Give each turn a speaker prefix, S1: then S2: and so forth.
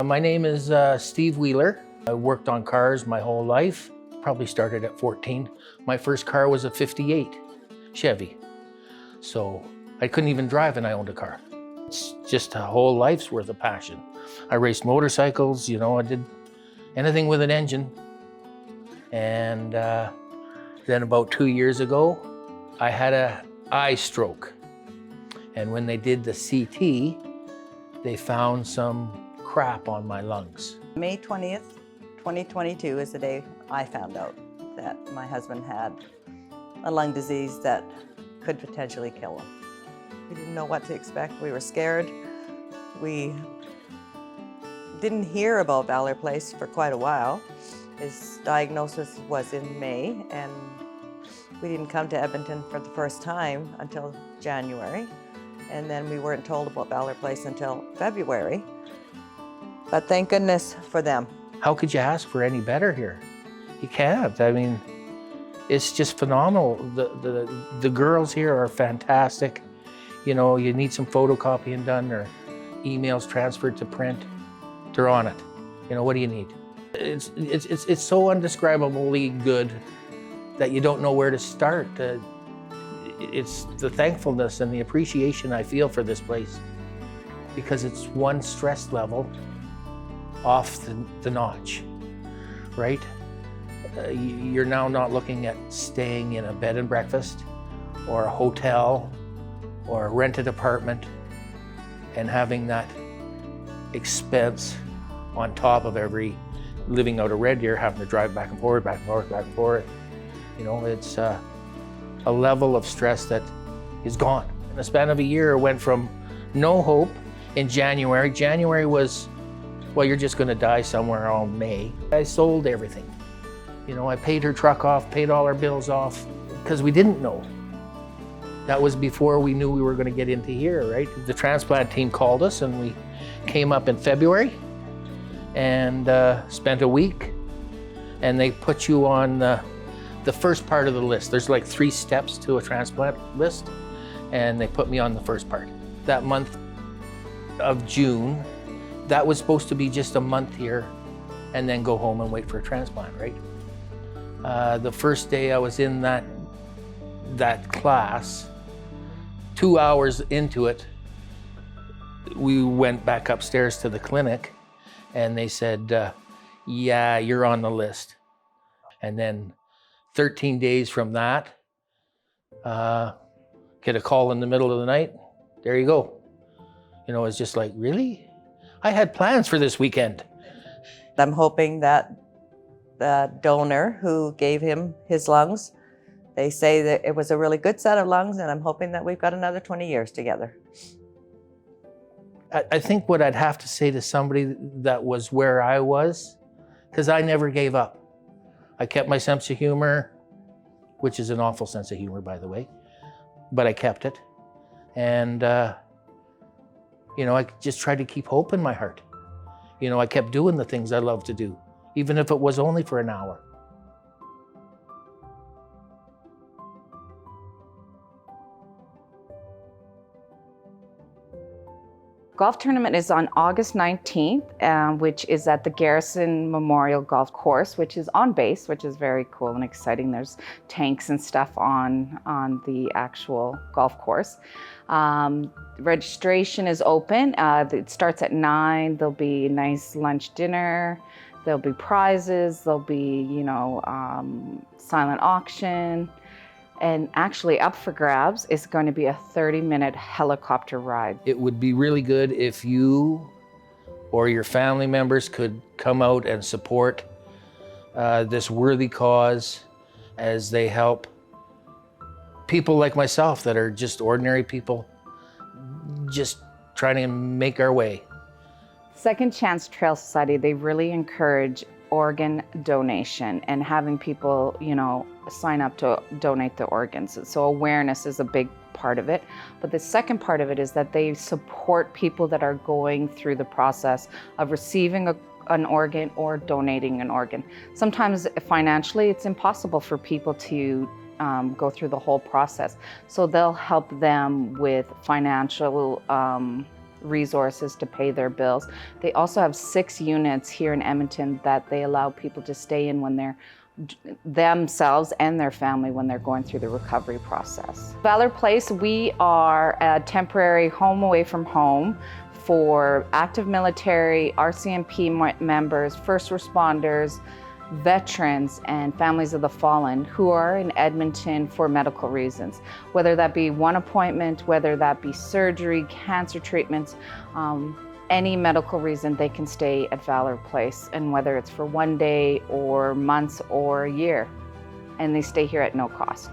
S1: My name is Steve Wheeler. I worked on cars my whole life, probably started at 14. My first car was a 58 Chevy. So I couldn't even drive and I owned a car. It's just a whole life's worth of passion. I raced motorcycles, I did anything with an engine. And then about 2 years ago, I had an eye stroke. And when they did the CT, they found some crap on my lungs.
S2: May 20th, 2022 is the day I found out that my husband had a lung disease that could potentially kill him. We didn't know what to expect. We were scared. We didn't hear about Valor Place for quite a while. His diagnosis was in May, and we didn't come to Edmonton for the first time until January. And then we weren't told about Valor Place until February. But thank goodness for them.
S1: How could you ask for any better here? You can't. I mean, it's just phenomenal. The girls here are fantastic. You need some photocopying done or emails transferred to print. They're on it. What do you need? It's so indescribably good that you don't know where to start. It's the thankfulness and the appreciation I feel for this place, because it's one stress level off the notch, right? You're now not looking at staying in a bed and breakfast or a hotel or a rented apartment and having that expense on top of living out of Red Deer, having to drive back and forth, back and forth, back and forth. It's a level of stress that is gone. In the span of a year, it went from no hope in January. January was, well, you're just gonna die somewhere around May. I sold everything. I paid her truck off, paid all our bills off, because we didn't know. That was before we knew we were gonna get into here, right? The transplant team called us and we came up in February and spent a week, and they put you on the first part of the list. There's like 3 steps to a transplant list, and they put me on the first part. That month of June, that was supposed to be just a month here and then go home and wait for a transplant, right? The first day I was in that class, 2 hours into it, we went back upstairs to the clinic and they said, yeah, you're on the list. And then 13 days from that, get a call in the middle of the night, there you go. It's just like, really? I had plans for this weekend.
S2: I'm hoping that the donor who gave him his lungs, they say that it was a really good set of lungs, and I'm hoping that we've got another 20 years together.
S1: I think what I'd have to say to somebody that was where I was, because I never gave up. I kept my sense of humor, which is an awful sense of humor, by the way, but I kept it. And, I just tried to keep hope in my heart. I kept doing the things I love to do, even if it was only for an hour.
S3: Golf tournament is on August 19th, which is at the Garrison Memorial Golf Course, which is on base, which is very cool and exciting. There's tanks and stuff on the actual golf course. Registration is open. It starts at 9. There'll be a nice lunch dinner. There'll be prizes. There'll be, silent auction. And actually up for grabs is going to be a 30-minute helicopter ride.
S1: It would be really good if you or your family members could come out and support this worthy cause as they help people like myself that are just ordinary people, just trying to make our way.
S3: Second Chance Trail Society, they really encourage organ donation and having people, sign up to donate their organs. So awareness is a big part of it. But the second part of it is that they support people that are going through the process of receiving an organ or donating an organ. Sometimes financially, it's impossible for people to go through the whole process. So they'll help them with financial resources to pay their bills. They also have 6 units here in Edmonton that they allow people to stay in when they're themselves and their family when they're going through the recovery process. Valor Place, we are a temporary home away from home for active military, RCMP members, first responders, veterans, and families of the fallen who are in Edmonton for medical reasons, whether that be one appointment, whether that be surgery, cancer treatments, any medical reason they can stay at Valor Place, and whether it's for one day or months or a year, and they stay here at no cost.